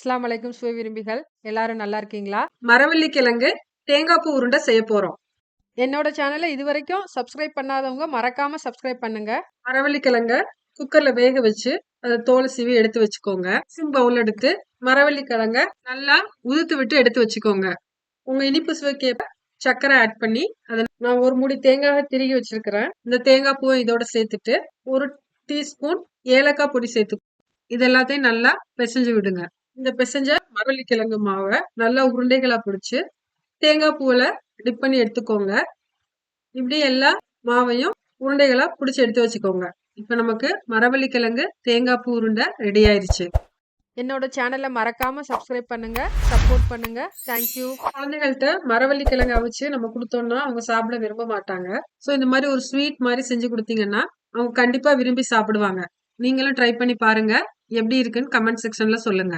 அஸ்ஸலாமு அலைக்கும் சுவை விரும்பிகள் எல்லாரும் நல்லா இருக்கீங்களா? மரவள்ளி கிழங்கு தேங்காய் பூ உருண்டை செய்ய போறோம். என்னோட சேனலை இதுவரைக்கும் சப்ஸ்கிரைப் பண்ணாதவங்க மறக்காம சப்ஸ்கிரைப் பண்ணுங்க. மரவள்ளி கிழங்க குக்கர்ல வேக வச்சு அதை தோலை சீவி எடுத்து வச்சுக்கோங்க. பவுல் எடுத்து மரவள்ளி கிழங்க நல்லா உதுத்து விட்டு எடுத்து வச்சுக்கோங்க. உங்க இனிப்பு சுவைக்கேற்ப சர்க்கரை ஆட் பண்ணி அதை நான் ஒரு மூடி தேங்காய் திருகி வச்சிருக்கிறேன். இந்த தேங்காய் பூவை இதோட சேர்த்துட்டு ஒரு டீஸ்பூன் ஏலக்காய் பொடி சேர்த்து இது எல்லாத்தையும் நல்லா பிசைஞ்சு விடுங்க. இந்த பிசைஞ்ச மரவள்ளி கிழங்கு மாவை நல்லா உருண்டைகளா பிடிச்சு தேங்காய் பூவில டிப் பண்ணி எடுத்துக்கோங்க. இப்படி எல்லா மாவையும் உருண்டைகளா பிடிச்சி எடுத்து வச்சுக்கோங்க. இப்ப நமக்கு மரவள்ளி கிழங்கு தேங்காய் பூ உருண்டை ரெடி ஆயிருச்சு. என்னோட சேனலை மறக்காம சப்ஸ்கிரைப் பண்ணுங்க, சப்போர்ட் பண்ணுங்க. தேங்க்யூ. குழந்தைகள்கிட்ட மரவள்ளி கிழங்கு அவிச்சு நம்ம கொடுத்தோம்னா அவங்க சாப்பிட விரும்ப மாட்டாங்க. ஸோ இந்த மாதிரி ஒரு ஸ்வீட் மாதிரி செஞ்சு கொடுத்தீங்கன்னா அவங்க கண்டிப்பா விரும்பி சாப்பிடுவாங்க. நீங்களும் ட்ரை பண்ணி பாருங்க. எப்படி இருக்குன்னு கமெண்ட் செக்ஷன்ல சொல்லுங்க.